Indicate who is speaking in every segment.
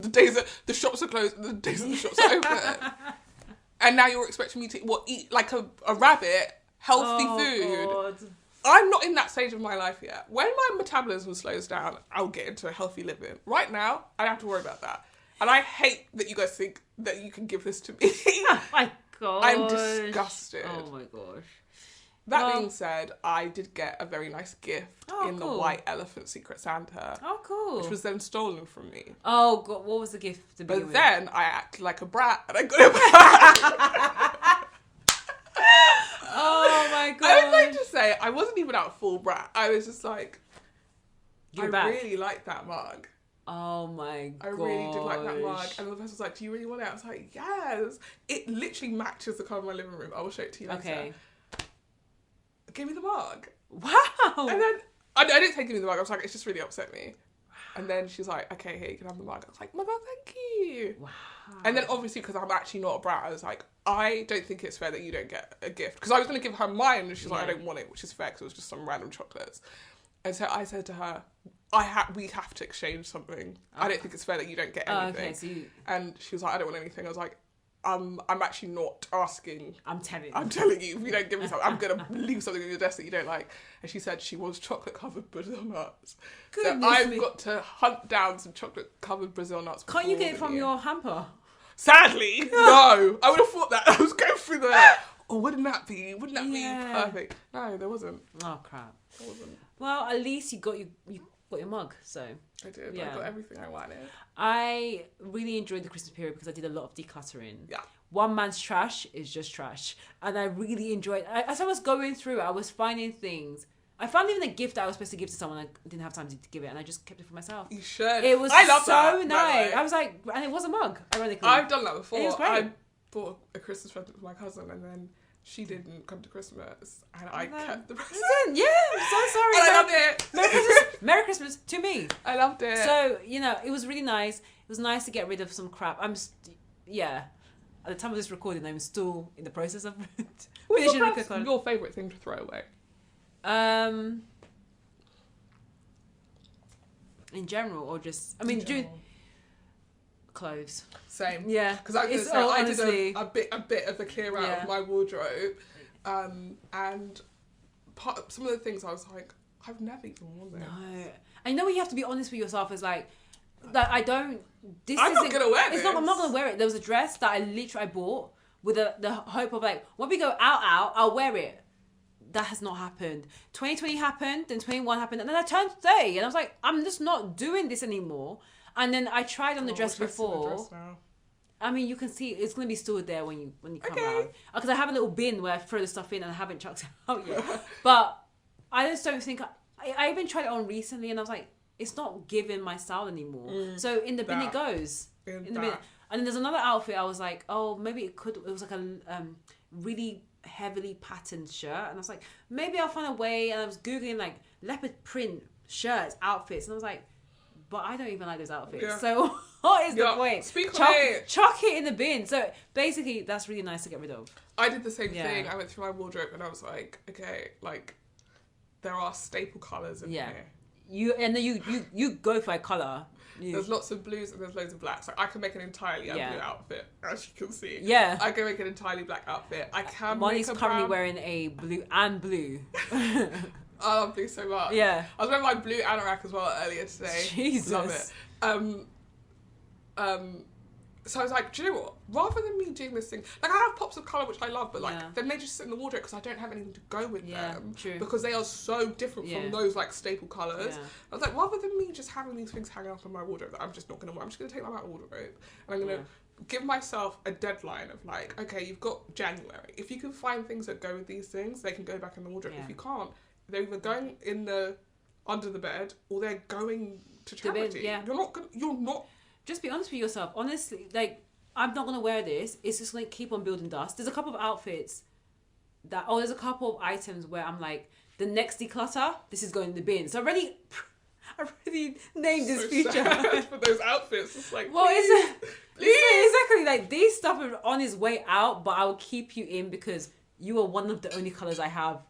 Speaker 1: days that the shops are closed and the days that the shops are open. And now you're expecting me to eat like a rabbit, healthy food. God. I'm not in that stage of my life yet. When my metabolism slows down, I'll get into a healthy living. Right now, I don't have to worry about that. And I hate that you guys think that you can give this to me.
Speaker 2: Oh my God.
Speaker 1: I'm disgusted.
Speaker 2: Oh my gosh.
Speaker 1: That being said, I did get a very nice gift in the White Elephant Secret Santa.
Speaker 2: Oh, cool.
Speaker 1: Which was then stolen from me.
Speaker 2: Oh, God. What was the gift to begin with?
Speaker 1: Then I acted like a brat and I got it back.
Speaker 2: Oh, my God.
Speaker 1: I would like to say, I wasn't even out full brat. I was just like,
Speaker 2: You're
Speaker 1: I
Speaker 2: back.
Speaker 1: really like that mug.
Speaker 2: Oh, my God.
Speaker 1: I really did like that mug. And the person was like, do you really want it? I was like, yes. It literally matches the colour of my living room. I will show it to you later.
Speaker 2: Okay.
Speaker 1: Give me the mug.
Speaker 2: Wow.
Speaker 1: And then, I didn't say give me the mug. I was like, it's just really upset me. And then she's like, okay, here, you can have the mug. I was like, my God, thank you.
Speaker 2: Wow.
Speaker 1: And then obviously, because I'm actually not a brat, I was like, I don't think it's fair that you don't get a gift. Because I was going to give her mine, and she's like, I don't want it, which is fair, because it was just some random chocolates. And so I said to her, we have to exchange something. I don't think it's fair that you don't get anything.
Speaker 2: Okay,
Speaker 1: And she was like, I don't want anything. I was like, I'm actually not asking.
Speaker 2: I'm telling
Speaker 1: you, if you don't give me something, I'm going to leave something on your desk that you don't like. And she said she wants chocolate-covered Brazil nuts. So I've got to hunt down some chocolate-covered Brazil nuts.
Speaker 2: Can't you get it from your hamper?
Speaker 1: Sadly, no. I would have thought that. I was going through wouldn't that be perfect? No, there wasn't.
Speaker 2: Oh, crap.
Speaker 1: There wasn't.
Speaker 2: Well, at least you got your mug, so.
Speaker 1: I did.
Speaker 2: Yeah.
Speaker 1: I got everything I wanted.
Speaker 2: I really enjoyed the Christmas period because I did a lot of decluttering.
Speaker 1: Yeah.
Speaker 2: One man's trash is just trash. And I really enjoyed it. As I was going through it, I was finding things. I found even a gift that I was supposed to give to someone. I didn't have time to give it, and I just kept it for myself.
Speaker 1: You should.
Speaker 2: It was
Speaker 1: I love
Speaker 2: so
Speaker 1: that,
Speaker 2: nice. I was like, and it was a mug, ironically.
Speaker 1: I've done that before.
Speaker 2: It was great.
Speaker 1: I bought a Christmas present for my cousin, and then she didn't come to Christmas, and I kept the present.
Speaker 2: Yeah, I'm so sorry.
Speaker 1: And I loved it.
Speaker 2: Merry Christmas to me.
Speaker 1: I loved it.
Speaker 2: So, it was really nice. It was nice to get rid of some crap. At the time of this recording, I'm still in the process of finishing
Speaker 1: What's your favourite thing to throw away?
Speaker 2: In general, or just clothes.
Speaker 1: Same.
Speaker 2: Yeah.
Speaker 1: Because I did a bit of the clear out of my wardrobe, and some of the things I was like, I've never even worn this.
Speaker 2: No. I know when you have to be honest with yourself. It's like that. I don't.
Speaker 1: I'm not gonna wear this.
Speaker 2: I'm not gonna wear it. There was a dress that I bought with the hope of like, when we go out, I'll wear it. That has not happened. 2020 happened, then 21 happened, and then I turned 30, and I was like, I'm just not doing this anymore. And then I tried on the dress before. I mean, you can see it's going to be stored there when you come out. Because I have a little bin where I throw the stuff in and I haven't chucked it out yet. But I just don't think... I even tried it on recently and I was like, it's not giving my style anymore. So in the bin it goes. In the bin. And then there's another outfit I was like, oh, maybe it was like a really heavily patterned shirt. And I was like, maybe I'll find a way. And I was Googling like leopard print shirts, outfits. And I was like, but I don't even like those outfits. Yeah. So what is the point? Chuck it in the bin. So basically, that's really nice to get rid of. I did the same thing. I went through my wardrobe and I was like, okay, like there are staple colours in here. You go for a colour. There's lots of blues and there's loads of blacks. Like I can make an entirely blue outfit, as you can see. Yeah. I can make an entirely black outfit. I can. Moni's currently wearing a blue and blue. I love blue so much. Yeah. I was wearing my blue anorak as well earlier today. Jesus. Love it. So I was like, do you know what? Rather than me doing this thing, like I have pops of colour which I love, but like then they just sit in the wardrobe because I don't have anything to go with them. True. Because they are so different from those like staple colours. Yeah. I was like, rather than me just having these things hanging up in my wardrobe that I'm just not going to wear, I'm just going to take them out of the wardrobe and I'm going to give myself a deadline of like, okay, you've got January. If you can find things that go with these things, they can go back in the wardrobe. If you can't, they're either going in under the bed or they're going to charity. You're not. Just be honest with yourself. Honestly, like I'm not gonna wear this. It's just gonna keep on building dust. There's a couple of outfits there's a couple of items where I'm like, the next declutter, this is going in the bin. So I already named this feature for those outfits. It's like, please. Exactly. Like these stuff are on its way out, but I will keep you in because you are one of the only colors I have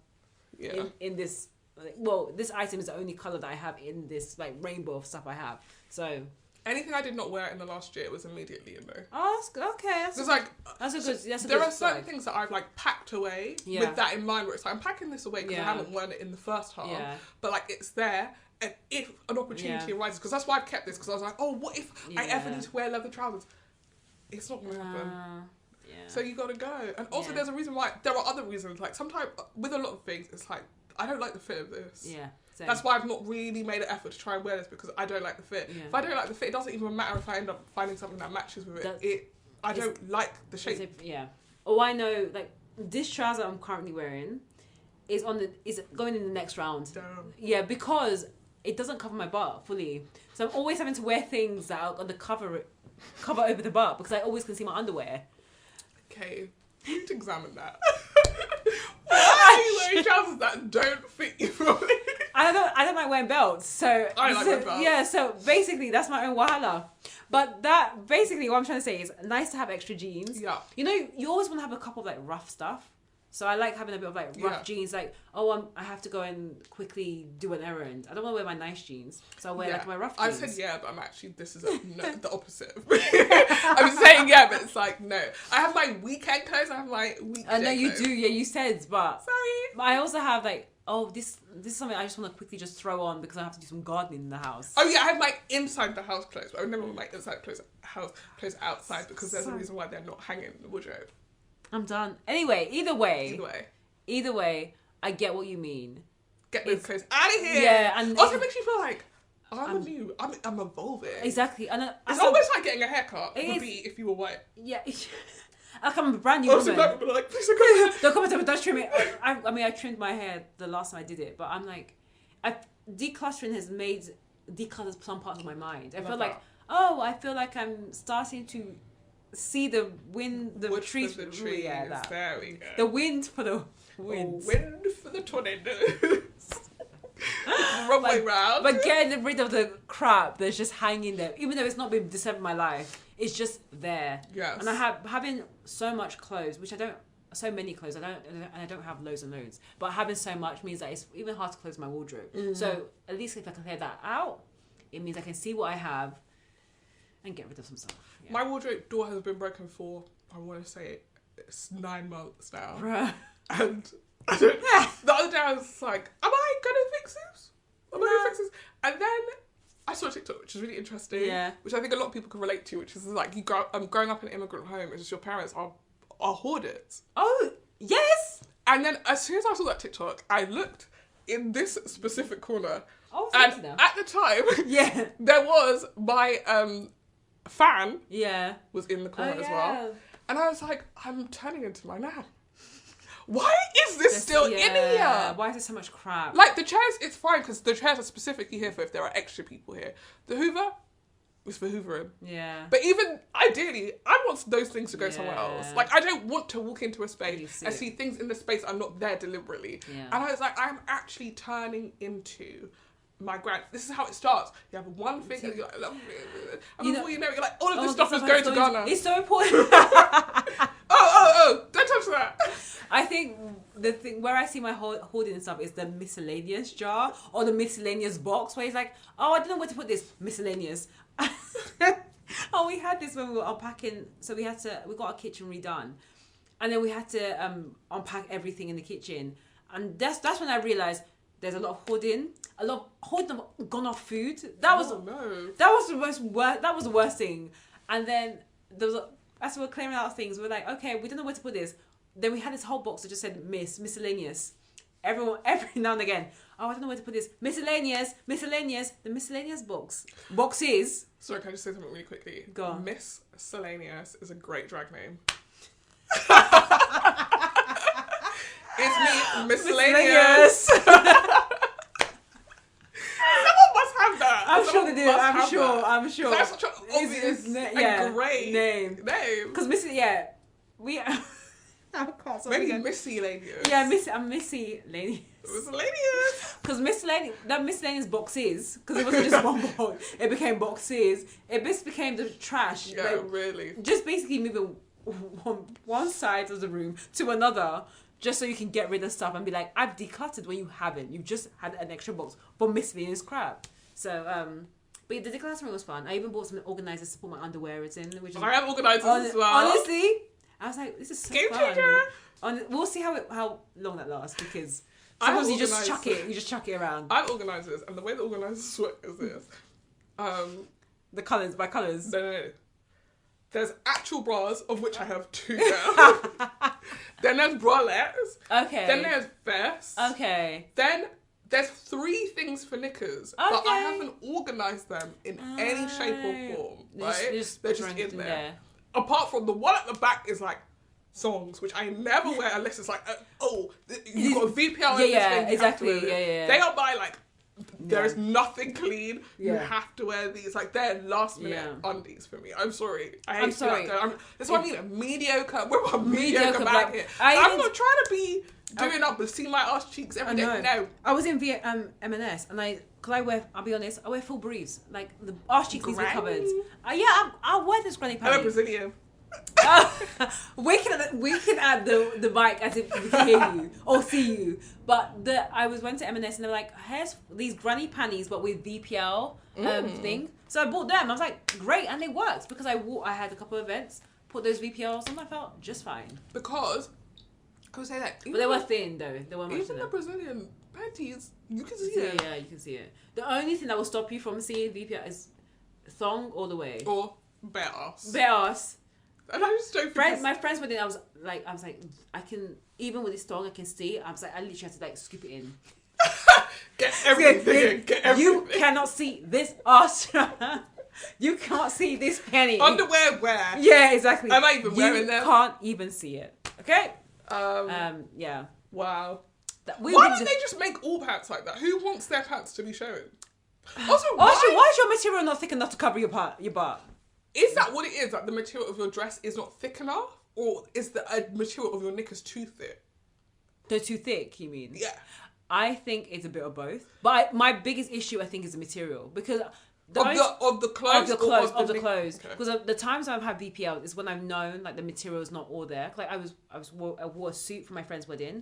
Speaker 2: in this. Well, this item is the only color that I have in this like rainbow of stuff I have. So
Speaker 1: Anything I did not wear in the last year was immediately a no.
Speaker 2: Oh, that's good. Okay.
Speaker 1: There's like...
Speaker 2: That's a good...
Speaker 1: There are certain things that I've like packed away with that in mind, where it's like, I'm packing this away because I haven't worn it in the first half. Yeah. But like, it's there. And if an opportunity arises, because that's why I've kept this, because I was like, oh, what if I ever need to wear leather trousers? It's not going to happen. Yeah. So you got to go. And also there's a reason why, there are other reasons, like sometimes with a lot of things, it's like, I don't like the fit of this.
Speaker 2: Yeah. Same.
Speaker 1: That's why I've not really made an effort to try and wear this, because I don't like the fit. Yeah. If I don't like the fit, it doesn't even matter if I end up finding something that matches with it. I don't like the shape.
Speaker 2: Oh, I know, like, this trouser I'm currently wearing is going in the next round.
Speaker 1: Damn.
Speaker 2: Yeah, because it doesn't cover my butt fully. So I'm always having to wear things that are going to cover over the butt, because I always can see my underwear.
Speaker 1: Okay, you need to examine that. Why are you wearing trousers that don't fit you properly?
Speaker 2: I don't like wearing belts, so...
Speaker 1: I like wearing belts.
Speaker 2: Yeah, so basically, that's my own wahala. But that, basically, what I'm trying to say is, nice to have extra jeans.
Speaker 1: Yeah.
Speaker 2: You know, you always want to have a couple of, like, rough stuff. So I like having a bit of, like, rough jeans, like, I have to go and quickly do an errand. I don't want to wear my nice jeans, so I wear, like, my rough jeans.
Speaker 1: I said but I'm actually, this is the opposite. I'm saying but it's like, no. I have my weekend clothes, I have my weekday
Speaker 2: I know you
Speaker 1: clothes.
Speaker 2: do, you said, but...
Speaker 1: Sorry.
Speaker 2: But I also have, like, this is something I just want to quickly just throw on because I have to do some gardening in the house.
Speaker 1: Oh yeah, I have my inside the house clothes, but I would never wear my inside clothes outside, because there's a reason why they're not hanging in the wardrobe.
Speaker 2: I'm done. Anyway, either way, I get what you mean.
Speaker 1: Get those clothes out of here.
Speaker 2: Yeah, and
Speaker 1: also it makes you feel like I'm evolving.
Speaker 2: Exactly, and
Speaker 1: it's almost like getting a haircut. It would be if you were white.
Speaker 2: Yeah. Like I'm a brand new woman.
Speaker 1: Black woman, like, please
Speaker 2: don't come and tell me, don't trim it. I mean, I trimmed my hair the last time I did it, but I'm like, decluttering has made decluttered some parts of my mind. I feel like I'm starting to see the wind, the trees.
Speaker 1: For the trees. Yeah, there we go.
Speaker 2: The wind for the wind.
Speaker 1: Wind for the tornadoes. Wrong way round.
Speaker 2: But getting rid of the crap that's just hanging there, even though it's not been disturbing my life, it's just there.
Speaker 1: Yes.
Speaker 2: And having so much clothes, which so many clothes, I don't have loads and loads, but having so much means that it's even hard to close my wardrobe. Mm-hmm. So at least if I can clear that out, it means I can see what I have and get rid of some stuff. Yeah.
Speaker 1: My wardrobe door has been broken for, I want to say, it's 9 months now.
Speaker 2: Bruh.
Speaker 1: And the other day I was like, am I going to fix this? And then I saw a TikTok, which is really interesting, which I think a lot of people can relate to, which is like, growing up in an immigrant home, it's just your parents are hoarders.
Speaker 2: Oh, yes!
Speaker 1: And then as soon as I saw that TikTok, I looked in this specific corner,
Speaker 2: and
Speaker 1: at the time, there was my fan was in the corner as well. And I was like, I'm turning into my nan. Why is this still in here?
Speaker 2: Why is there so much crap?
Speaker 1: Like, the chairs, it's fine, because the chairs are specifically here for if there are extra people here. The Hoover is for hoovering. Yeah. But even, ideally, I want those things to go somewhere else. Like, I don't want to walk into a space and see things in the space are not there deliberately. Yeah. And I was like, I'm actually turning into my grand. This is how it starts. You have one thing and you're like, and before you know it, you're like, all of this stuff is going to Ghana.
Speaker 2: It's so important.
Speaker 1: Don't touch that.
Speaker 2: I think the thing where I see my hoarding and stuff is the miscellaneous jar or the miscellaneous box where it's like, oh, I don't know where to put this miscellaneous. Oh, we had this when we were unpacking. So we got our kitchen redone, and then we had to unpack everything in the kitchen, and that's when I realized there's a lot of hoarding of gone off food. That was the worst thing. And then as we were clearing out things, we were like, okay, we don't know where to put this. Then we had this whole box that just said miscellaneous. Every now and again, oh, I don't know where to put this. Miscellaneous, the miscellaneous boxes.
Speaker 1: Sorry, can I just say something really quickly?
Speaker 2: Go on.
Speaker 1: Miscellaneous is a great drag name. It's me, miscellaneous. Someone must have that.
Speaker 2: I'm sure they do. I'm sure.
Speaker 1: That's such an obvious and great name.
Speaker 2: Because we.
Speaker 1: Maybe miscellaneous.
Speaker 2: Yeah, I'm miscellaneous.
Speaker 1: Miscellaneous.
Speaker 2: Because miscellaneous boxes, because it wasn't just one box, it became boxes. It just became the trash.
Speaker 1: Yeah, like, really.
Speaker 2: Just basically moving one side of the room to another, just so you can get rid of stuff and be like, I've decluttered when you haven't. You just had an extra box for miscellaneous crap. So, But the decluttering was fun. I even bought some organisers to put my underwear in, which is
Speaker 1: I have organisers as well.
Speaker 2: Honestly, I was like, this is so
Speaker 1: Game
Speaker 2: fun.
Speaker 1: changer.
Speaker 2: We'll see how long that lasts, because sometimes you just chuck it around.
Speaker 1: I have organisers, and the way the organisers work is this.
Speaker 2: The colours, by colours.
Speaker 1: No. There's actual bras, of which I have 2 now. Then there's bralettes.
Speaker 2: Okay.
Speaker 1: Then there's vests.
Speaker 2: Okay.
Speaker 1: Then there's 3 things for knickers, but I haven't organised them in any shape or form. Right? They're just in there. Apart from the one at the back is like songs, which I never wear unless it's like, you've got a VPL.
Speaker 2: Yeah, exactly. Yeah.
Speaker 1: They are by like, there is nothing clean. You have to wear these. Like, they're last minute undies for me. I'm sorry. I'm sorry. That's what I mean. Mediocre. We're a mediocre bag here. I'm not trying to be doing up and see my ass cheeks every day. No.
Speaker 2: I was in M&S and I'll be honest, I wear full briefs. Like, the ass cheeks needs to be covered. I'll wear this granny panty.
Speaker 1: I'm a Brazilian.
Speaker 2: Winking at the mic as if we can hear you or see you. But I went to M&S and they were like, here's these granny panties but with VPL thing. So I bought them. I was like, great, and it worked because I had a couple of events, put those VPLs on, I felt just fine.
Speaker 1: Because I would say that,
Speaker 2: but they were thin though. They weren't much
Speaker 1: even the Brazilian panties, you can see it.
Speaker 2: Yeah, you can see it. The only thing that will stop you from seeing VPL is thong all the way
Speaker 1: or bare ass.
Speaker 2: Bare ass.
Speaker 1: And I just don't think
Speaker 2: my friends were there. I was like, I can, even with this thong, I can see. I literally had to like scoop it in.
Speaker 1: Get everything. Get everything.
Speaker 2: You cannot see this ass. You can't see this penny.
Speaker 1: Underwear wear.
Speaker 2: Yeah, exactly.
Speaker 1: Am I even wearing them?
Speaker 2: You can't even see it. Okay. Yeah.
Speaker 1: Wow. Why don't they just make all pants like that? Who wants their pants to be showing? Also, why
Speaker 2: is your material not thick enough to cover your butt?
Speaker 1: Is that what it is? Like the material of your dress is not thick enough? Or is the material of your knickers too thick?
Speaker 2: They're too thick, you mean?
Speaker 1: Yeah.
Speaker 2: I think it's a bit of both. But my biggest issue, I think, is the material. Because...
Speaker 1: Of the clothes?
Speaker 2: Of the clothes. Because the times I've had VPL is when I've known like the material is not all there. Like I wore a suit for my friend's wedding.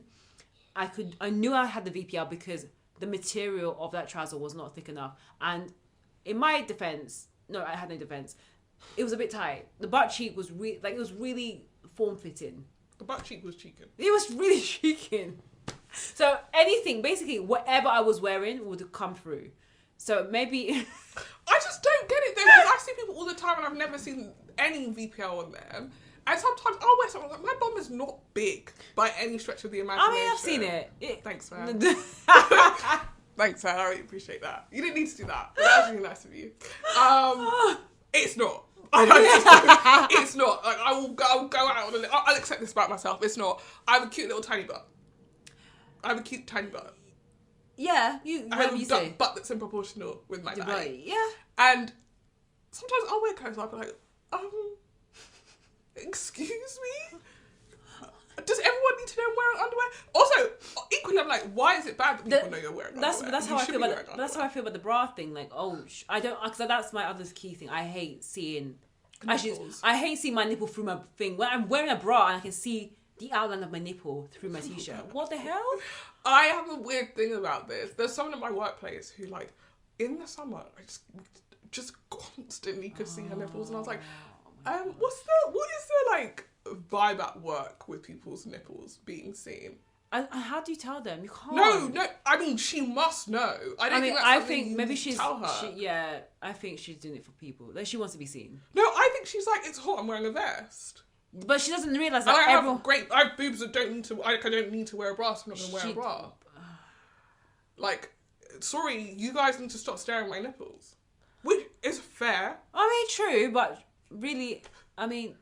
Speaker 2: I knew I had the VPL because the material of that trouser was not thick enough. And in my defense, no, I had no defense. It was a bit tight. The butt cheek was it was really form fitting.
Speaker 1: The butt cheek was cheeking.
Speaker 2: It was really cheeking. So anything, basically, whatever I was wearing would come through. So maybe...
Speaker 1: I just don't get it though, because I see people all the time and I've never seen any VPL on them. And sometimes I'll wear something like, my bum is not big by any stretch of the imagination.
Speaker 2: I mean, I've seen it.
Speaker 1: Thanks, man. Thanks, man. I really appreciate that. You didn't need to do that. But that was really nice of you. It's not. It's not. Like, I'll go out on I'll accept this about myself. It's not. I have a cute little tiny butt.
Speaker 2: Yeah,
Speaker 1: I have a butt that's in proportional with my body.
Speaker 2: Yeah.
Speaker 1: And sometimes I'll wear clothes and I'll be like, excuse me? Does everyone need to know I'm wearing underwear? Also, equally, I'm like, why is it bad that people know you're wearing underwear?
Speaker 2: That's how I feel about the bra thing. Like, I don't, because that's my other key thing. I hate seeing, I hate seeing my nipple through my thing. When I'm wearing a bra and I can see the outline of my nipple through my t-shirt. What the hell?
Speaker 1: I have a weird thing about this. There's someone in my workplace who, like, in the summer, I just constantly could see her nipples, and I was like, what is the like vibe at work with people's nipples being seen?
Speaker 2: And how do you tell them? You can't.
Speaker 1: No. I mean, she must know. I think
Speaker 2: maybe she's.
Speaker 1: Tell her.
Speaker 2: I think she's doing it for people. Like, she wants to be seen.
Speaker 1: No, I think she's like, it's hot. I'm wearing a vest.
Speaker 2: But she doesn't realise that
Speaker 1: I have boobs that don't need to. I don't need to wear a bra, so I'm not going to wear a bra. Like, sorry, you guys need to stop staring at my nipples. Which is fair.
Speaker 2: I mean, true, but really, I mean...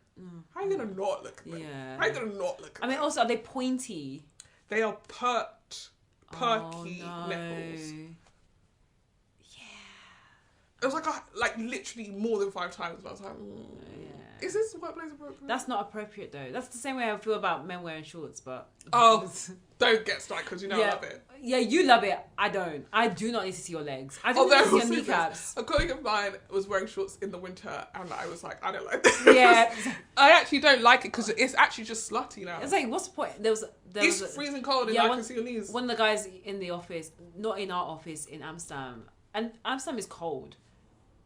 Speaker 1: How are you going to not look at them?
Speaker 2: Yeah.
Speaker 1: How are you going to not look at them?
Speaker 2: I mean, also, are they pointy?
Speaker 1: They are perky nipples. Yeah. It was like literally more than 5 times, and I was like, is this workplace appropriate?
Speaker 2: That's not appropriate, though. That's the same way I feel about men wearing shorts, but...
Speaker 1: Oh, don't get started, because I love it.
Speaker 2: Yeah, you love it. I don't. I do not need to see your legs. I don't need to see your kneecaps.
Speaker 1: A colleague of mine was wearing shorts in the winter, and I was like, I don't like this.
Speaker 2: Yeah.
Speaker 1: I actually don't like it, because it's actually just slutty now.
Speaker 2: It's like, what's the point?
Speaker 1: It's freezing cold, and I can see your knees.
Speaker 2: One of the guys in the office, not in our office, in Amsterdam, and Amsterdam is cold.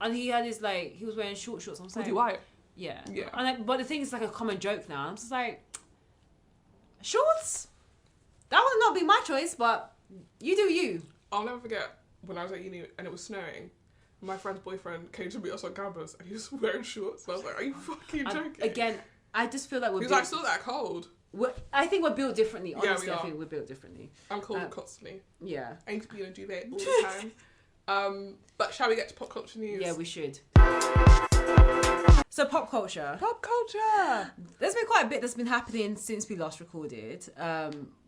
Speaker 2: And he had his, like, he was wearing shorts. I'm saying.
Speaker 1: Was he white?
Speaker 2: Yeah.
Speaker 1: Yeah.
Speaker 2: And but the thing is, like, a common joke now. I'm just like, shorts? That would not be my choice, but you do you.
Speaker 1: I'll never forget when I was at uni and it was snowing. My friend's boyfriend came to meet us on campus and he was wearing shorts. And I was like, are you fucking joking?
Speaker 2: Again, I just feel like
Speaker 1: he was like, it's not that cold.
Speaker 2: I think we're built differently. Honestly,
Speaker 1: yeah, we are.
Speaker 2: I think we're built differently.
Speaker 1: I'm cold constantly.
Speaker 2: Yeah.
Speaker 1: I need to be in a duvet all the time. But shall we get to pop culture news?
Speaker 2: Yeah, we should. So pop culture.
Speaker 1: Pop culture!
Speaker 2: There's been quite a bit that's been happening since we last recorded.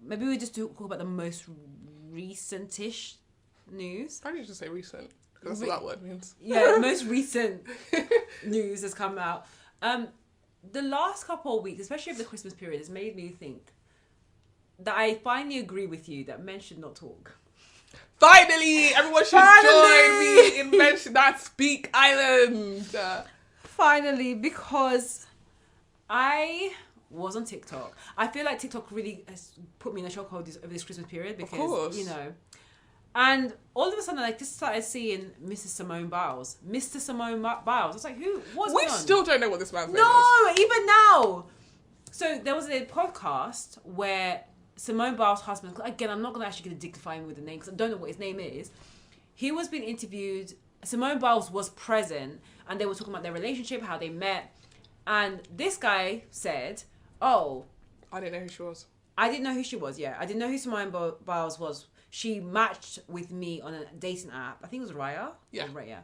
Speaker 2: Maybe we just talk about the most recent-ish news.
Speaker 1: I need to say recent, because that's what that word means.
Speaker 2: Yeah, most recent news has come out. The last couple of weeks, especially over the Christmas period, has made me think that I finally agree with you that men should not talk.
Speaker 1: Finally! Everyone should join me in Men Should Not Speak Island!
Speaker 2: Finally, because I was on TikTok. I feel like TikTok really has put me in a chokehold over this Christmas period because, you know... And all of a sudden, I just started seeing Mrs. Simone Biles. Mr. Simone Biles. I was like, what's going on?
Speaker 1: We still don't know what this man's name is.
Speaker 2: No, even now. So there was a podcast where Simone Biles' husband, again, I'm not going to actually get to dignify him with the name because I don't know what his name is. He was being interviewed. Simone Biles was present and they were talking about their relationship, how they met. And this guy said, I
Speaker 1: didn't know who she was.
Speaker 2: I didn't know who she was, yeah. I didn't know who Simone Biles was. She matched with me on a dating app. I think it was Raya.
Speaker 1: Yeah.
Speaker 2: Raya.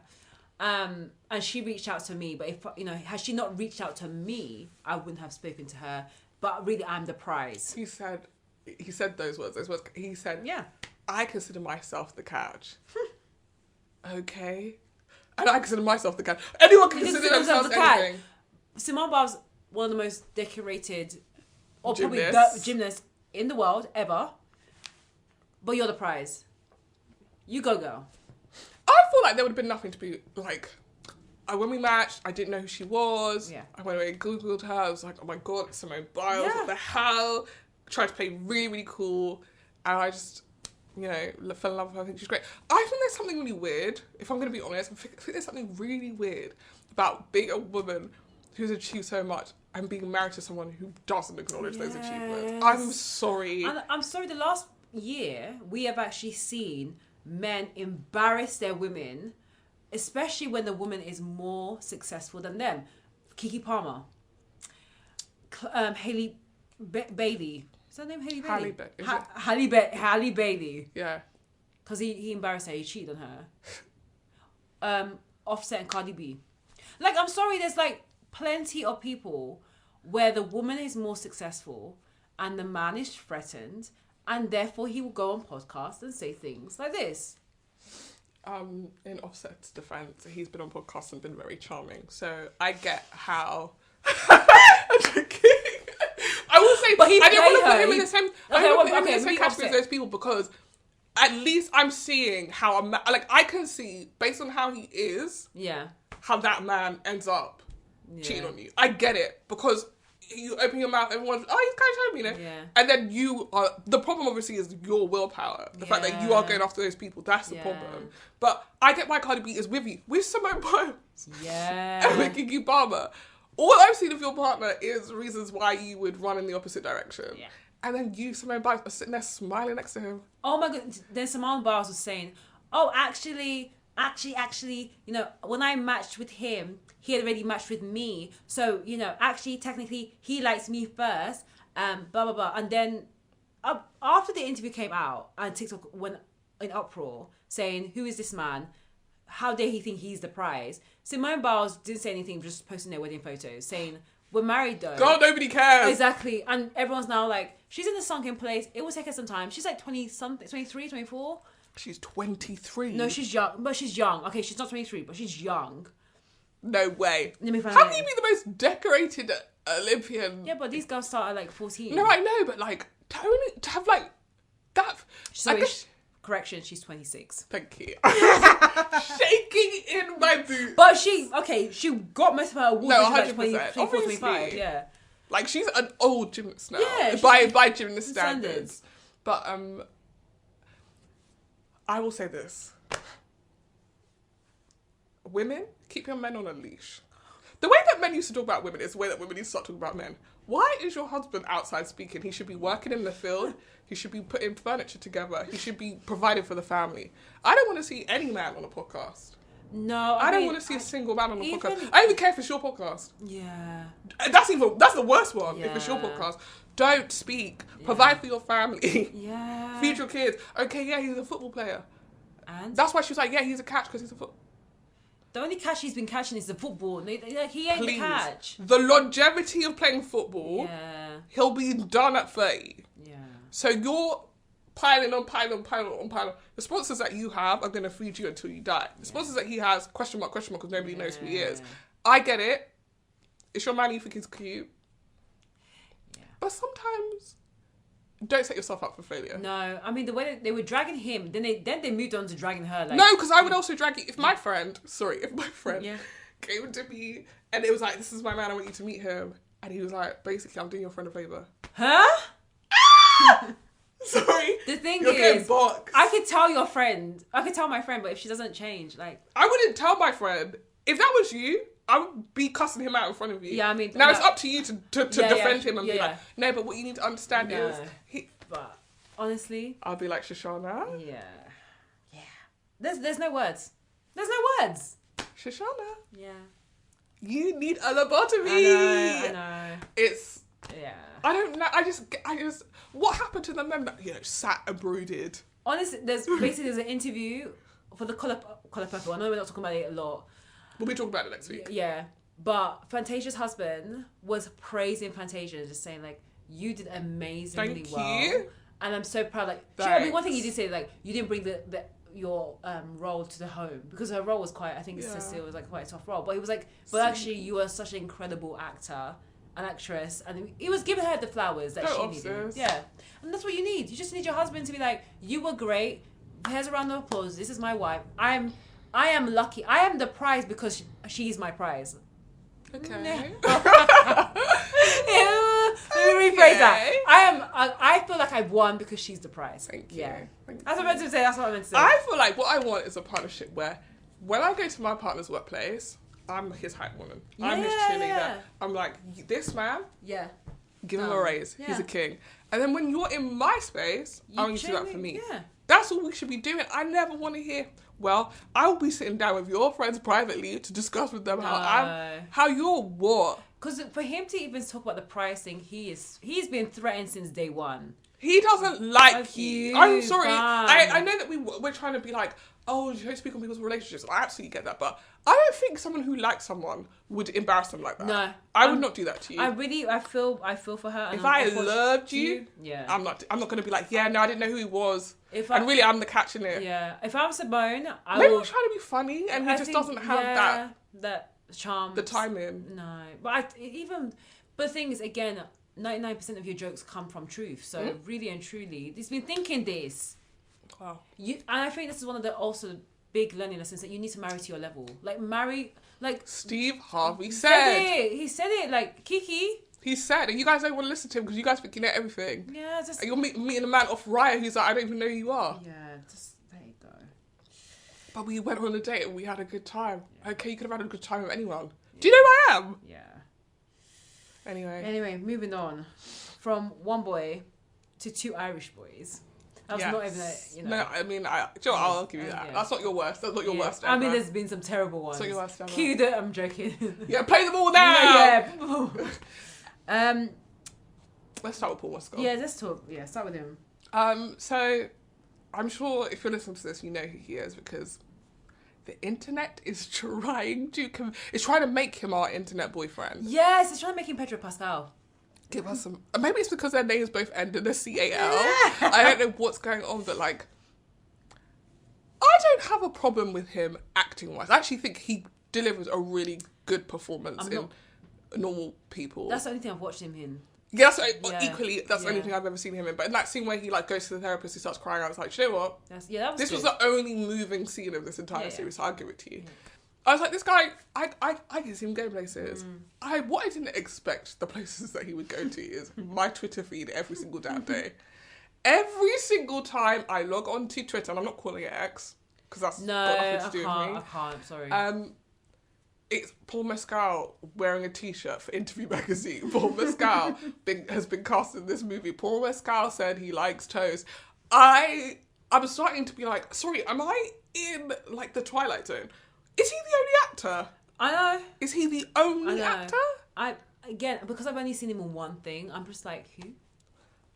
Speaker 2: And she reached out to me. But if had she not reached out to me, I wouldn't have spoken to her. But really, I'm the prize.
Speaker 1: He said those words. He said,
Speaker 2: yeah.
Speaker 1: I consider myself the couch. Okay. And I consider myself the couch. Anyone can consider themselves anything.
Speaker 2: Simone Biles, one of the most decorated, or probably
Speaker 1: Gymnasts.
Speaker 2: the gymnast in the world ever. But you're the prize. You go, girl.
Speaker 1: I feel like there would have been nothing to be like. When we matched, I didn't know who she was.
Speaker 2: Yeah.
Speaker 1: I went away and Googled her. I was like, oh my God, Simone Biles,
Speaker 2: Yeah.
Speaker 1: what the hell? Tried to play really, really cool. And I just, fell in love with her. I think she's great. I think there's something really weird, if I'm going to be honest. I think there's something really weird about being a woman who's achieved so much and being married to someone who doesn't acknowledge those achievements. I'm sorry.
Speaker 2: And I'm sorry, the last year, we have actually seen men embarrass their women, especially when the woman is more successful than them. Keke Palmer, Hailey Bailey. Is that her name Hailey Bailey? Hailey Bailey.
Speaker 1: Yeah.
Speaker 2: Because he embarrassed her. He cheated on her. Offset and Cardi B. Like, I'm sorry, there's like plenty of people where the woman is more successful and the man is threatened. And therefore, he will go on podcasts and say things like this.
Speaker 1: In Offset's defense, he's been on podcasts and been very charming. So I get how. I'm joking. I will say,
Speaker 2: but
Speaker 1: I don't want to put him in the same. I don't want to put him in the same category as
Speaker 2: Offset.
Speaker 1: those people because at least I'm seeing how I can see based on how he is.
Speaker 2: Yeah.
Speaker 1: How that man ends up cheating on you. I get it because. You open your mouth, everyone's, he's kind of charming,
Speaker 2: Yeah.
Speaker 1: And then you are, the problem obviously is your willpower. The fact that you are going after those people, that's the problem. But I get why Cardi B is with you. With Simone Biles.
Speaker 2: Yeah.
Speaker 1: And with Keke Palmer. All I've seen of your partner is reasons why you would run in the opposite direction.
Speaker 2: Yeah.
Speaker 1: And then you, Simone Biles, are sitting there smiling next to him.
Speaker 2: Oh my God. Then Simone Biles was saying, actually, when I matched with him, he had already matched with me. So, actually, technically, he likes me first, blah, blah, blah. And then after the interview came out and TikTok went in uproar saying, who is this man? How dare he think he's the prize? Simone Biles didn't say anything, just posting their wedding photos saying, we're married though.
Speaker 1: God, nobody cares.
Speaker 2: Exactly. And everyone's now like, she's in the sunken place. It will take her some time. She's like 20-something, 23, 24.
Speaker 1: She's 23.
Speaker 2: No, she's young. But she's young. Okay, she's not 23, but she's young.
Speaker 1: No way.
Speaker 2: Let me find
Speaker 1: How
Speaker 2: out.
Speaker 1: can you be the most decorated Olympian?
Speaker 2: Yeah, but these girls start at like 14.
Speaker 1: No, I know, but like, to have like that.
Speaker 2: Sorry, correction, she's 26.
Speaker 1: Thank you. Shaking in my boots.
Speaker 2: But she got most of her awards
Speaker 1: No,
Speaker 2: when she
Speaker 1: 100%.
Speaker 2: was like 24, 25. Yeah.
Speaker 1: Like, she's an old gymnast now.
Speaker 2: Yeah,
Speaker 1: by gymnast standards. But I will say this. women, keep your men on a leash. The way that men used to talk about women is the way that women need to start talking about men. Why is your husband outside speaking? He should be working in the field. He should be putting furniture together. He should be providing for the family. I don't want to see any man on a podcast.
Speaker 2: No,
Speaker 1: I don't want to see a single man on a podcast. I don't even care if it's your podcast.
Speaker 2: Yeah.
Speaker 1: That's the worst one.
Speaker 2: Yeah.
Speaker 1: If it's your podcast, don't speak. Yeah. Provide for your family.
Speaker 2: Yeah.
Speaker 1: Feed your kids. Okay, yeah, he's a football player.
Speaker 2: And
Speaker 1: that's why she was like, yeah, he's a catch because he's a football.
Speaker 2: The only catch he's been catching is the football. He ain't the catch.
Speaker 1: The longevity of playing football, he'll be done at 30.
Speaker 2: Yeah.
Speaker 1: So you're piling on. The sponsors that you have are going to feed you until you die. The sponsors that he has, question mark, because nobody knows who he is. I get it. It's your man, you think he's cute. Yeah. But sometimes, don't set yourself up for failure.
Speaker 2: No, I mean, the way that they were dragging him, then they moved on to dragging her. Like,
Speaker 1: no, because I would also drag you. If my friend came to me and it was like, this is my man, I want you to meet him. And he was like, basically, I'm doing your friend a favour.
Speaker 2: Huh?
Speaker 1: Sorry.
Speaker 2: The thing
Speaker 1: You're
Speaker 2: is,
Speaker 1: boxed.
Speaker 2: I could tell your friend. I could tell my friend, but if she doesn't change, like...
Speaker 1: I wouldn't tell my friend. If that was you, I would be cussing him out in front of you.
Speaker 2: Yeah, I mean...
Speaker 1: Now, it's up to you to defend him and be like, no, but what you need to understand is...
Speaker 2: But, honestly...
Speaker 1: I'll be like, Shoshana?
Speaker 2: Yeah. There's no words. There's no words.
Speaker 1: Shoshana?
Speaker 2: Yeah.
Speaker 1: You need a lobotomy.
Speaker 2: I know.
Speaker 1: It's...
Speaker 2: Yeah.
Speaker 1: I don't know. I just... What happened to the men that, sat and brooded?
Speaker 2: Honestly, there's an interview for the Colour Purple. I know we're not talking about it a lot.
Speaker 1: We'll be talking about it next week.
Speaker 2: Yeah. But Fantasia's husband was praising Fantasia, just saying, like, you did amazingly well.
Speaker 1: Thank you.
Speaker 2: And I'm so proud. Like, one thing you did say, like, you didn't bring your role to the home, because her role was quite, I think Cecile was like quite a tough role. But he was like, but actually you were such an incredible actor, an actress, and he was giving her the flowers that she needed. Yeah. And that's what you need. You just need your husband to be like, you were great. Here's a round of applause. This is my wife. I am lucky. I am the prize because she's my prize.
Speaker 1: Okay.
Speaker 2: Let me rephrase that. I feel like I've won because she's the prize.
Speaker 1: Thank you.
Speaker 2: Yeah.
Speaker 1: Thank
Speaker 2: That's what I meant to say. That's what I meant to say.
Speaker 1: I feel like what I want is a partnership where when I go to my partner's workplace, I'm his hype woman. I'm his cheerleader. Yeah. I'm like, this man, give him a raise. Yeah. He's a king. And then when you're in my space, I want you to do that for me. Yeah. That's all we should be doing. I never want to hear, well, I will be sitting down with your friends privately to discuss with them how you're what.
Speaker 2: Because for him to even talk about the pricing, he's been threatened since day one.
Speaker 1: He doesn't like you. I'm sorry. I know that we're trying to be like, oh, you don't speak on people's relationships. I absolutely get that. But I don't think someone who likes someone would embarrass them like that. No. I would not do that to you.
Speaker 2: I feel for her.
Speaker 1: If I loved you, I'm not going to be like, no, I didn't know who he was. Really, I'm the catch in it.
Speaker 2: Yeah. If I'm Simone,
Speaker 1: maybe we're trying to be funny and he just doesn't have
Speaker 2: that charm.
Speaker 1: The timing.
Speaker 2: No. But the thing is, again, 99% of your jokes come from truth. So really and truly, he's been thinking this.
Speaker 1: Wow.
Speaker 2: And I think this is one of the also big learning lessons, that you need to marry to your level. Like
Speaker 1: Steve Harvey said.
Speaker 2: He said it, like Kiki.
Speaker 1: He said, and you guys don't want to listen to him because you guys think you know everything.
Speaker 2: Yeah, just...
Speaker 1: And you're meeting a man off Raya who's like, I don't even know who you are.
Speaker 2: Yeah, just there you go.
Speaker 1: But we went on a date and we had a good time. Yeah. Okay, you could have had a good time with anyone. Yeah. Do you know who I am?
Speaker 2: Yeah.
Speaker 1: Anyway,
Speaker 2: moving on. From one boy to two Irish boys. That's not even
Speaker 1: No, I mean, I'll give you that. Yeah. That's not your worst. That's not your worst ever.
Speaker 2: I mean, there's been some terrible ones.
Speaker 1: That's not your worst ever.
Speaker 2: Cue that, I'm joking.
Speaker 1: Yeah, play them all now!
Speaker 2: Yeah.
Speaker 1: Let's start with Paul Mescal.
Speaker 2: Yeah, let's talk. Yeah, start with him.
Speaker 1: So, I'm sure if you're listening to this, you know who he is, because the internet is trying to make him our internet boyfriend.
Speaker 2: Yes, it's trying to make him Pedro Pascal.
Speaker 1: Give us some... Maybe it's because their names both end in a C-A-L. I don't know what's going on, but like... I don't have a problem with him acting-wise. I actually think he delivers a really good performance in Normal People.
Speaker 2: That's the only thing I've watched him in.
Speaker 1: Yes, equally, that's the only thing I've ever seen him in. But in that scene where he like goes to the therapist, he starts crying, I was like, you know what? This was the only moving scene of this entire series, so I'll give it to you. Yeah. I was like, this guy, I can see him go places. What I didn't expect the places that he would go to is my Twitter feed every single damn day. Every single time I log on to Twitter, and I'm not calling it X, because that's got nothing to do with me.
Speaker 2: I can't, sorry.
Speaker 1: it's Paul Mescal wearing a t-shirt for Interview Magazine. Paul Mescal has been cast in this movie. Paul Mescal said he likes toast. I'm starting to be like, sorry, am I in like the Twilight Zone? Is he the only actor?
Speaker 2: I know.
Speaker 1: Is he the only actor?
Speaker 2: Again, because I've only seen him in one thing, I'm just like, who?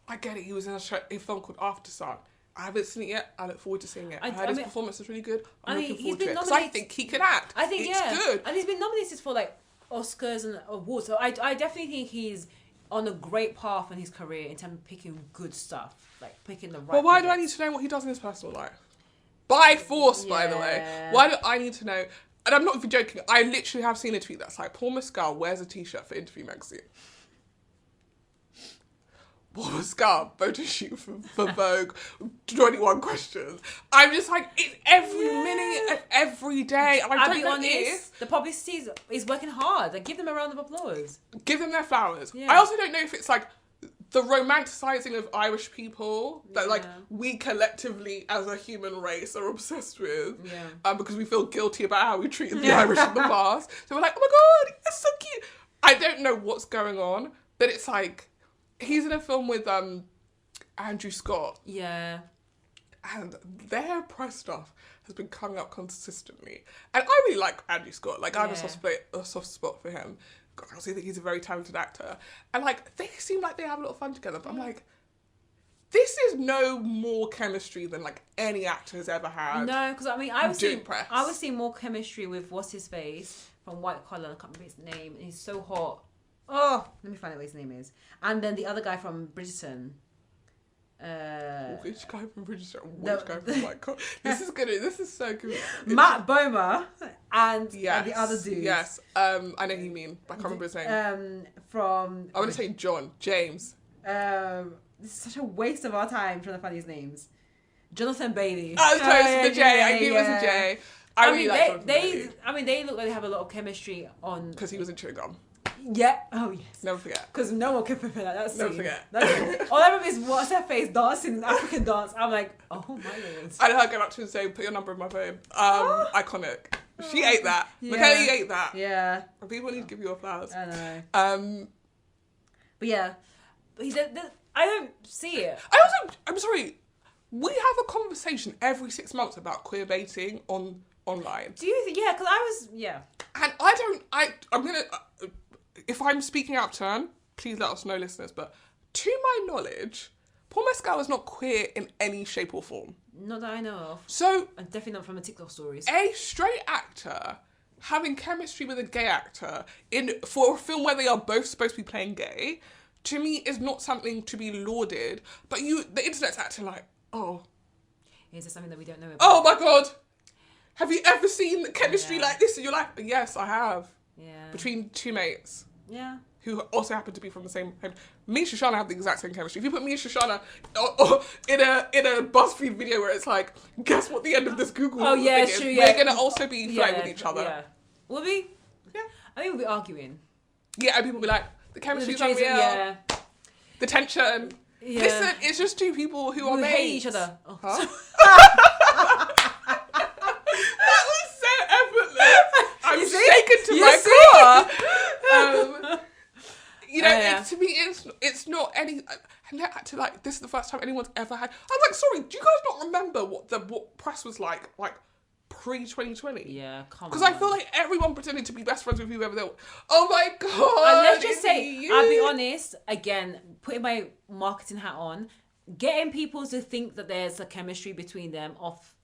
Speaker 1: I get it. He was in a film called After Sun. I haven't seen it yet. I look forward to seeing it. I heard his performance was really good. I'm looking forward to it. Because I think he can act.
Speaker 2: I think,
Speaker 1: it's good.
Speaker 2: And he's been nominated for like Oscars and awards. So I definitely think he's on a great path in his career in terms of picking good stuff. Like picking the right
Speaker 1: But why do I need to know what he does in his personal life? By force, by the way. Why do I need to know? And I'm not even joking. I literally have seen a tweet that's like, Paul Mescal wears a t-shirt for Interview Magazine. Paul Mescal photo shoot for Vogue, 21 questions. I'm just like, it's every minute and every day. And
Speaker 2: I'll be honest, the publicity is working hard. Like, give them a round of applause.
Speaker 1: Give them their flowers. Yeah. I also don't know if it's like the romanticising of Irish people that like we collectively as a human race are obsessed with. Yeah. Because we feel guilty about how we treated the Irish in the past. So we're like, oh my God, it's so cute. I don't know what's going on, but it's like, he's in a film with Andrew Scott. Yeah. And their press stuff has been coming up consistently. And I really like Andrew Scott. Like, I have a soft spot for him. I also think he's a very talented actor. And, like, they seem like they have a lot of fun together. But I'm like, this is no more chemistry than, like, any actor has ever had.
Speaker 2: No, because, I mean, I was seeing more chemistry with What's-His-Face from White Collar. I can't remember his name. He's so hot. Oh, let me find out what his name is. And then the other guy from Bridgerton.
Speaker 1: Which guy from Bridgerton? Which guy from White Collar? This is so good.
Speaker 2: Matt Bomer and the other dude.
Speaker 1: Yes, I know who you mean. I can't remember his name. I want to say James.
Speaker 2: This is such a waste of our time trying to find these names. Jonathan Bailey.
Speaker 1: I was close to the J. I knew it was a J. I really like Jonathan Bailey.
Speaker 2: I mean, they look like they have a lot of chemistry on...
Speaker 1: Because he was in Chewing Gum.
Speaker 2: Yeah. Oh, yes.
Speaker 1: Never forget.
Speaker 2: Because no one can prepare that. That's
Speaker 1: Never forget.
Speaker 2: All I remember is What's-Her-Face dancing an African dance. I'm like, oh my lord.
Speaker 1: I had her go up to him and say, put your number in my phone. Iconic. She ate that. Yeah. Michaela, you ate that. Yeah. And people need to give you your flowers.
Speaker 2: I know. But yeah. I don't see it.
Speaker 1: I'm sorry. We have a conversation every 6 months about queer baiting online.
Speaker 2: Do you think? Yeah, because
Speaker 1: And I'm going to... if I'm speaking out of turn, please let us know, listeners. But to my knowledge, Paul Mescal is not queer in any shape or form.
Speaker 2: Not that I know of.
Speaker 1: So,
Speaker 2: and definitely not from the TikTok stories.
Speaker 1: A straight actor having chemistry with a gay actor for a film where they are both supposed to be playing gay, to me is not something to be lauded. But the internet's acting like, oh.
Speaker 2: Is there something that we don't know about?
Speaker 1: Oh my God. Have you ever seen chemistry like this in your life? Yes, I have. Yeah. Between two mates. Yeah. Who also happen to be from the same home. Me and Shoshana have the exact same chemistry. If you put me and Shoshana in a BuzzFeed video where it's like, guess what the end of this Google thing is,
Speaker 2: true,
Speaker 1: we're going to also be flirting with each other. Yeah.
Speaker 2: Will we? Yeah. I think we'll be arguing.
Speaker 1: Yeah, and people will be like, the chemistry's unreal. Yeah. The tension. Yeah. Listen, it's just two people who are mates.
Speaker 2: Hate each other. Oh.
Speaker 1: Huh? That was so effortless. I'm shaken to my core. To me, it's not any. To like, this is the first time anyone's ever had. I'm like, sorry, do you guys not remember what press was like pre-2020?
Speaker 2: Yeah, come on.
Speaker 1: Because I feel like everyone pretended to be best friends with whoever they were. Oh my God.
Speaker 2: And let's just say, I'll be honest, again, putting my marketing hat on, getting people to think that there's a chemistry between them off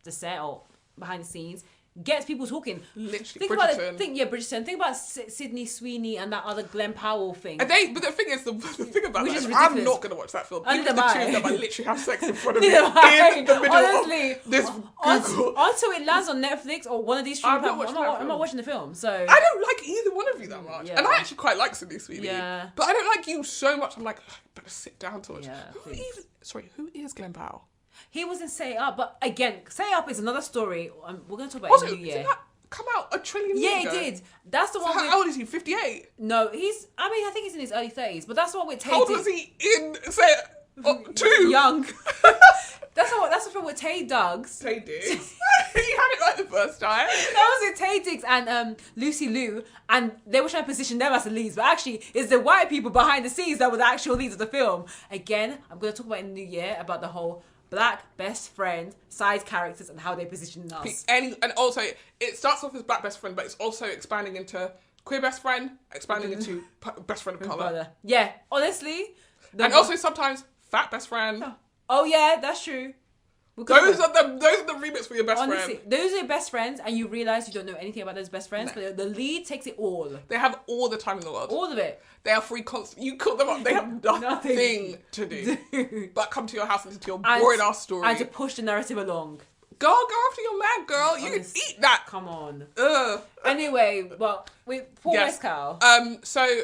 Speaker 2: the set or behind the scenes gets people talking.
Speaker 1: Literally,
Speaker 2: Bridgerton. Think about Sydney Sweeney and that other Glenn Powell thing.
Speaker 1: But the thing is, the thing about that is I'm not going to watch that film. Even the two of them, I literally have sex in front of me in the middle of this Google.
Speaker 2: Until it lands on Netflix or one of these streaming platforms, I'm not watching the film. So
Speaker 1: I don't like either one of you that much. Yeah. And I actually quite like Sydney Sweeney. Yeah. But I don't like you so much. I'm like, I better sit down to watch. Yeah, who is Glenn Powell?
Speaker 2: He was in Say It Up, but again, Say It Up is another story. We're going to talk about
Speaker 1: also,
Speaker 2: it in the new year.
Speaker 1: Did that come out a trillion years ago?
Speaker 2: Yeah, it did. That's the one.
Speaker 1: How old is he? 58?
Speaker 2: No, I think he's in his early 30s, but that's the one with Tay.
Speaker 1: How old was he in Say It? 2?
Speaker 2: Young. That's the film with Tay Diggs.
Speaker 1: Tay Diggs. You had it right the first time.
Speaker 2: That was with Tay Diggs and Lucy Liu, and they were trying to position them as the leads, but actually it's the white people behind the scenes that were the actual leads of the film. Again, I'm going to talk about in the new year about the whole black best friend side characters and how they position us.
Speaker 1: And also, it starts off as black best friend, but it's also expanding into queer best friend, expanding into best friend of colour.
Speaker 2: Yeah, honestly.
Speaker 1: And also sometimes fat best friend.
Speaker 2: Oh yeah, that's true.
Speaker 1: Those are the remix for your best friend.
Speaker 2: Those are your best friends, and you realise you don't know anything about those best friends, but the lead takes it all.
Speaker 1: They have all the time in the world.
Speaker 2: All of it.
Speaker 1: They are free constant. You call them up, they have nothing to do but come to your house and listen to your boring ass story.
Speaker 2: And to push the narrative along.
Speaker 1: Go after your man, girl. You can eat that.
Speaker 2: Come on.
Speaker 1: Ugh.
Speaker 2: Anyway, well, with Paul Mescal.
Speaker 1: So,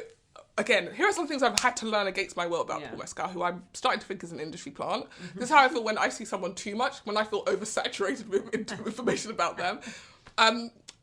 Speaker 1: again, here are some things I've had to learn against my will about Paul Mescal, who I'm starting to think is an industry plant. This is how I feel when I see someone too much, when I feel oversaturated with information about them.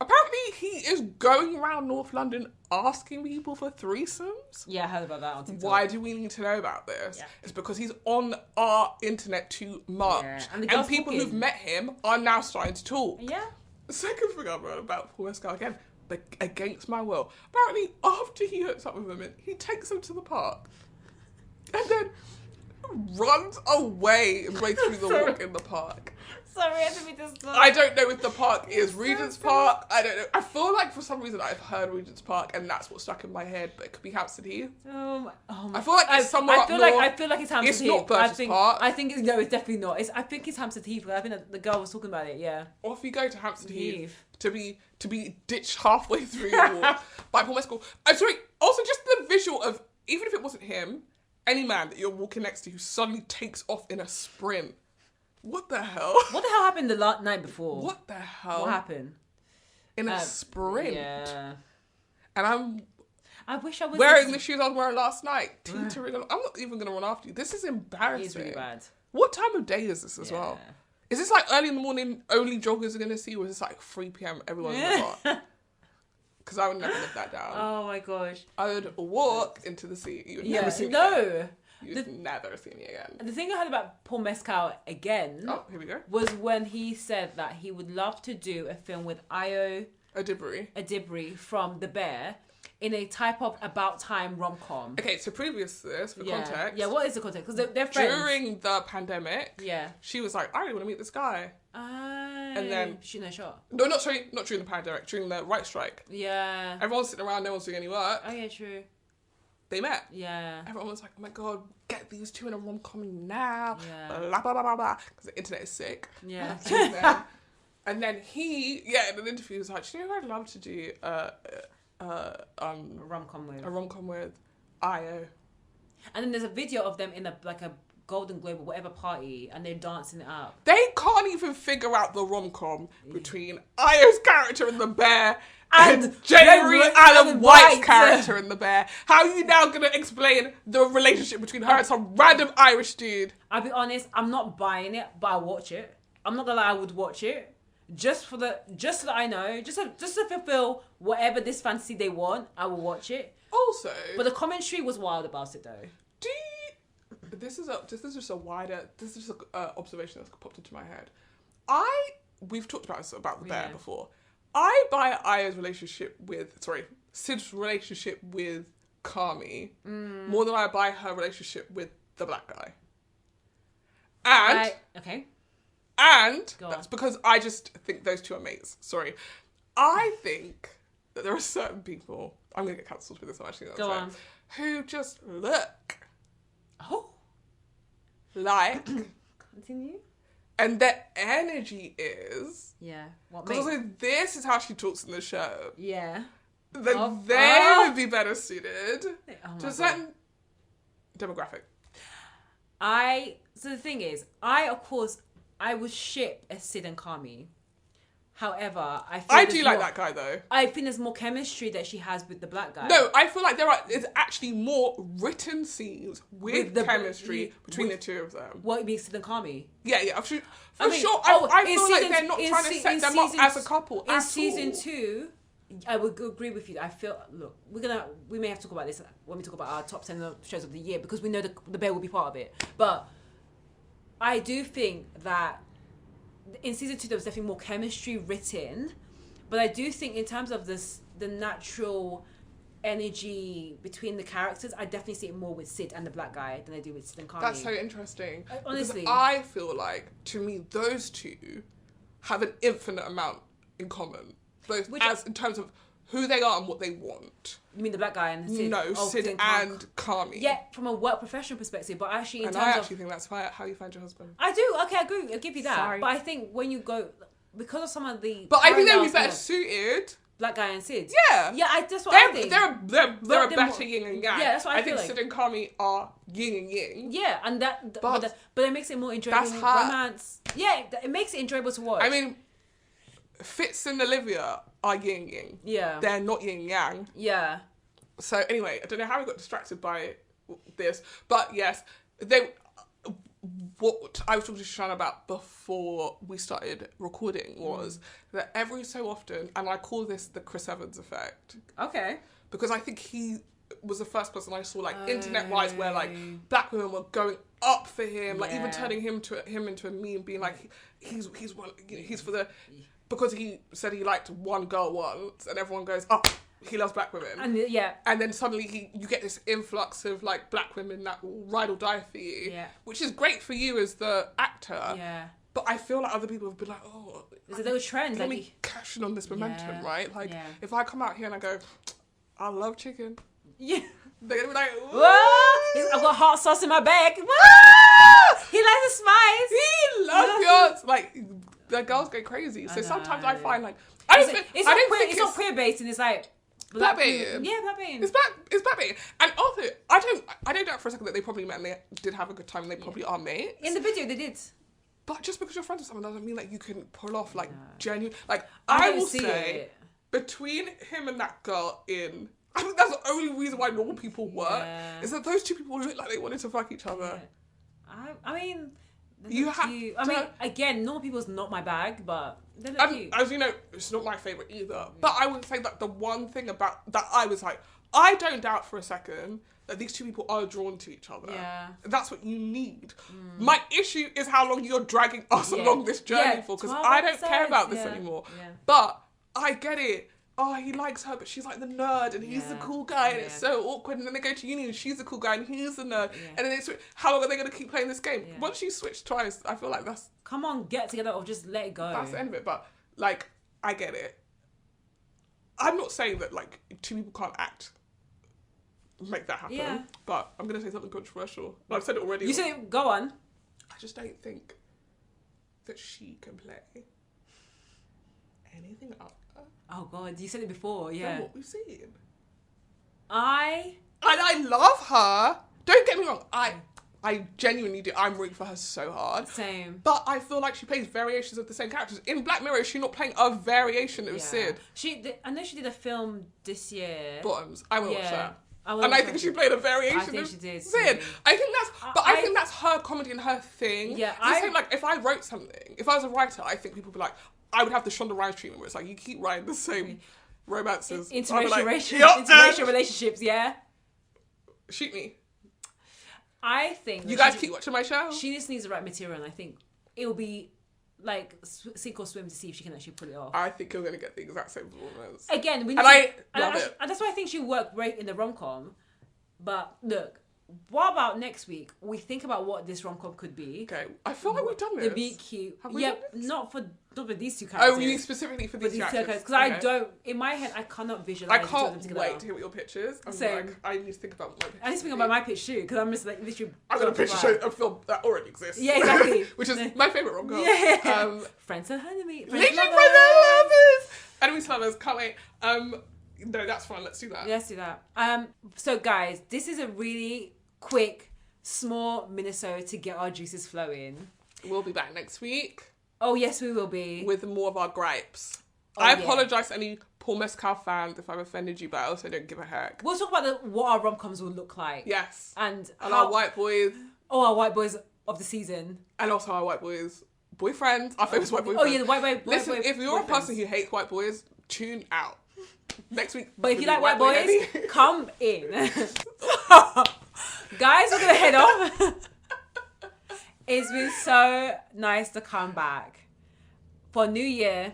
Speaker 1: Apparently, he is going around North London asking people for threesomes.
Speaker 2: Yeah, I heard about that on TikTok.
Speaker 1: Why do we need to know about this? Yeah. It's because he's on our internet too much. Yeah. And people who've met him are now starting to talk.
Speaker 2: Yeah.
Speaker 1: The second thing I've heard about Paul Mescal, again, but against my will. Apparently, after he hooks up with women, he takes them to the park. And then runs away through the walk in the park.
Speaker 2: Sorry, I didn't mean to stop.
Speaker 1: I don't know if the park is Regent's Park. I don't know. I feel like for some reason I've heard Regent's Park and that's what stuck in my head, but it could be Hampstead Heath. I feel like it's somewhere up north.
Speaker 2: I feel like it's Hampstead Heath.
Speaker 1: It's not Burgess Park.
Speaker 2: I think it's definitely not. I think it's Hampstead Heath. I think that the girl was talking about it. Yeah.
Speaker 1: Or if you go to Hampstead Heath to be ditched halfway through your walk by Paul Mescal. I'm sorry. Also, just the visual of, even if it wasn't him, any man that you're walking next to who suddenly takes off in a sprint. What the hell?
Speaker 2: What the hell happened the night before?
Speaker 1: What the hell?
Speaker 2: What happened?
Speaker 1: In a sprint.
Speaker 2: Yeah.
Speaker 1: And
Speaker 2: I wish I was
Speaker 1: wearing the shoes I was wearing last night. Teetering along. I'm not even going to run after you. This is embarrassing.
Speaker 2: It's really bad.
Speaker 1: What time of day is this as well? Is this like early in the morning, only joggers are going to see, or is this like 3 p.m, everyone's in the park? Because I would never live that down.
Speaker 2: Oh my gosh.
Speaker 1: I would walk into the sea. You would never see me again. You'd never see me again.
Speaker 2: The thing I heard about Paul Mescal again
Speaker 1: here we go.
Speaker 2: Was when he said that he would love to do a film with Ayo Adibri from The Bear in a type of about time rom-com.
Speaker 1: Okay, so previous to this, for context.
Speaker 2: Yeah, what is the context? Because they're friends.
Speaker 1: During the pandemic, she was like, I really want to meet this guy.
Speaker 2: And then she no shot.
Speaker 1: No, not during the pandemic, during the right strike.
Speaker 2: Yeah.
Speaker 1: Everyone's sitting around, no one's doing any work.
Speaker 2: Oh yeah, true.
Speaker 1: They met.
Speaker 2: Yeah.
Speaker 1: Everyone was like, oh my god, get these two in a rom-com now. Yeah. Blah, blah, blah, blah, blah. Because the internet is sick.
Speaker 2: Yeah.
Speaker 1: And then he, in an interview, was like, you know, I'd love to do a
Speaker 2: rom-com
Speaker 1: with Ayo.
Speaker 2: And then there's a video of them in a Golden Globe or whatever party, and they're dancing it up.
Speaker 1: They can't even figure out the rom-com between Ayo's character in The Bear and Jerry Allen White's character in The Bear. How are you now going to explain the relationship between her and some random Irish dude?
Speaker 2: I'll be honest, I'm not buying it, but I'll watch it. I'm not gonna lie, I would watch it. Just so that I know, just to fulfill whatever this fantasy they want, I will watch it.
Speaker 1: Also,
Speaker 2: but the commentary was wild about it though.
Speaker 1: This is just an observation that's popped into my head. We've talked about this about The Bear before. I buy Aya's Sid's relationship with Kami more than I buy her relationship with the black guy. And that's because I just think those two are mates. Sorry. I think that there are certain people, I'm going to get cancelled for this, I'm actually going to say, who just look like...
Speaker 2: Continue.
Speaker 1: And their energy is...
Speaker 2: Yeah.
Speaker 1: Because also this is how she talks in the show.
Speaker 2: Yeah.
Speaker 1: Then they would be better suited to a certain demographic.
Speaker 2: So the thing is, I would ship a Sid and Kami. However, I do
Speaker 1: like that guy though.
Speaker 2: I think there's more chemistry that she has with the black guy.
Speaker 1: No, I feel like there's actually more written scenes with the chemistry between the two of them.
Speaker 2: What makes Sid and Kami?
Speaker 1: Yeah, for sure. I feel like they're not trying to set them up as a couple.
Speaker 2: In season 2, I would agree with you. I feel, look, we may have to talk about this when we talk about our top 10 shows of the year because we know the Bear will be part of it. But I do think that in season 2 there was definitely more chemistry written, but I do think in terms of the natural energy between the characters, I definitely see it more with Sid and the black guy than I do with Sid and Carly.
Speaker 1: That's so interesting.
Speaker 2: Honestly,
Speaker 1: because I feel like, to me, those two have an infinite amount in common, both in terms of who they are and what they want.
Speaker 2: You mean the black guy and Sid?
Speaker 1: No, Sid and Carmi.
Speaker 2: Yeah, from a work professional perspective, but actually in terms
Speaker 1: I actually think that's how you find your husband.
Speaker 2: I do. Okay, I agree. I'll give you that.
Speaker 1: Sorry.
Speaker 2: But I think when you go, because of some of the...
Speaker 1: But I think they'd be better suited.
Speaker 2: Black guy and Sid.
Speaker 1: Yeah.
Speaker 2: Yeah, that's what I think.
Speaker 1: They're a better yin and yang.
Speaker 2: Yeah, that's what I feel
Speaker 1: think Sid and Carmi are yin and yang.
Speaker 2: Yeah, and but it makes it more enjoyable.
Speaker 1: That's
Speaker 2: romance. Yeah, it makes it enjoyable to watch.
Speaker 1: I mean, Fitz and Olivia are yin and yang.
Speaker 2: Yeah.
Speaker 1: They're not yin and yang.
Speaker 2: Yeah.
Speaker 1: So anyway, I don't know how we got distracted by this, but yes, what I was talking to Shan about before we started recording was that every so often, and I call this the Chris Evans effect.
Speaker 2: Okay.
Speaker 1: Because I think he was the first person I saw, like, internet-wise, where, like, black women were going up for him, like, even turning him into a meme, being like, he's for the... Because he said he liked one girl once, and everyone goes, oh, he loves black women. And then suddenly you get this influx of, like, black women that will ride or die for you.
Speaker 2: Yeah.
Speaker 1: Which is great for you as the actor.
Speaker 2: Yeah.
Speaker 1: But I feel like other people have been like, oh...
Speaker 2: There's those trends.
Speaker 1: Let me cash in on this momentum, right? Like, if I come out here and I go, I love chicken.
Speaker 2: Yeah.
Speaker 1: They're going to be like,
Speaker 2: whoa! I've got hot sauce in my bag. Whoa! He likes the spice.
Speaker 1: He loves yours. Like, the girls go crazy. So sometimes I find, like...
Speaker 2: It's not queer based, and it's like...
Speaker 1: Black baiting.
Speaker 2: Yeah, black baiting.
Speaker 1: It's black baiting. And also, I don't doubt for a second that they probably met and they did have a good time and they probably are mates.
Speaker 2: In the video, they did.
Speaker 1: But just because you're friends with someone doesn't mean that you can pull off, like, genuine... Like, I will say, between him and that girl I think that's the only reason why normal people work, is that those two people look like they wanted to fuck each other.
Speaker 2: Yeah. I mean... again, normal people's not my bag, but they look cute.
Speaker 1: As you know, it's not my favourite either. But I would say that the one thing about that I was like, I don't doubt for a second that these two people are drawn to each other.
Speaker 2: Yeah.
Speaker 1: That's what you need. My issue is how long you're dragging us along this journey for, because I don't care about this anymore. Yeah. But I get it. Oh, he likes her, but she's like the nerd, and he's the cool guy, and it's so awkward. And then they go to uni, and she's the cool guy, and he's the nerd. Yeah. And then they switch. How long are they going to keep playing this game? Yeah. Once you switch twice, I feel like that's...
Speaker 2: Come on, get together, or just let it go.
Speaker 1: That's the end of it. But, like, I get it. I'm not saying that, like, two people can't make that happen. Yeah. But I'm going to say something controversial. I've said it already.
Speaker 2: You said it, go on.
Speaker 1: I just don't think that she can play anything up.
Speaker 2: Oh God, you said it before, yeah.
Speaker 1: From what we've seen.
Speaker 2: I
Speaker 1: love her. Don't get me wrong. I genuinely do. I'm rooting for her so hard.
Speaker 2: Same.
Speaker 1: But I feel like she plays variations of the same characters. In Black Mirror, is she not playing a variation of Sid?
Speaker 2: I know she did a film this year.
Speaker 1: Bottoms. I will watch that. I think she played a variation of Sid. I think that's her comedy and her thing.
Speaker 2: Yeah.
Speaker 1: Like, if I wrote something, if I was a writer, I think people would be like, I would have the Shonda Rhimes treatment where it's like, you keep writing the same romances.
Speaker 2: Interracial relationships, yeah.
Speaker 1: Shoot me.
Speaker 2: I think...
Speaker 1: You guys keep watching my show?
Speaker 2: She just needs the right material, and I think it'll be, like, sink or swim to see if she can actually pull it off.
Speaker 1: I think you're going to get the exact same performance.
Speaker 2: Again,
Speaker 1: I love it.
Speaker 2: And that's why I think she'll work great in the rom-com. But, look... What about next week? We think about what this rom-com could be.
Speaker 1: Okay, I feel like we've done this.
Speaker 2: The be cute.
Speaker 1: Have we done this?
Speaker 2: Not for these two characters.
Speaker 1: Oh, you mean specifically for these two characters?
Speaker 2: Because I don't, in my head, I cannot visualize.
Speaker 1: I can't wait to hear what your pitch is. I need to think about my pitch.
Speaker 2: I need to think about my pitch too, because I'm just like literally.
Speaker 1: I'm gonna pitch a film that already exists.
Speaker 2: Yeah, exactly.
Speaker 1: Which is my favourite rom-com.
Speaker 2: Yeah. Friends and Enemies.
Speaker 1: Literally Friends and Lovers. Enemies to Lovers. Can't wait. No, that's fine. Let's do that.
Speaker 2: Let's do that. So guys, this is a really quick, small Minisode to get our juices flowing.
Speaker 1: We'll be back next week.
Speaker 2: Oh yes, we will be.
Speaker 1: With more of our gripes. I apologise to any Paul Mescal fans if I've offended you, but I also don't give a heck.
Speaker 2: We'll talk about what our rom-coms will look like.
Speaker 1: Yes.
Speaker 2: And
Speaker 1: our white boys.
Speaker 2: Oh, our white boys of the season.
Speaker 1: And also our white boys boyfriends. Our famous white boyfriends.
Speaker 2: Oh yeah, the white boy.
Speaker 1: Listen, if you're a person who hates white boys, tune out. Next week.
Speaker 2: But if you like white boys, come in. Guys, we're going to head off. It's been so nice to come back for New Year.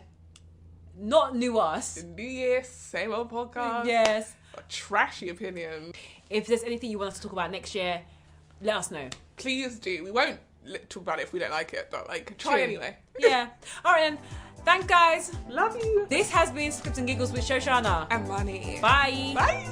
Speaker 2: Not new us.
Speaker 1: New Year, same old podcast.
Speaker 2: Yes.
Speaker 1: A trashy opinion.
Speaker 2: If there's anything you want us to talk about next year, let us know.
Speaker 1: Please do. We won't talk about it if we don't like it, but like try anyway.
Speaker 2: Yeah. All right then. Thanks, guys.
Speaker 1: Love you.
Speaker 2: This has been Scripts and Giggles with Shoshana
Speaker 1: And Money.
Speaker 2: Bye.
Speaker 1: Bye.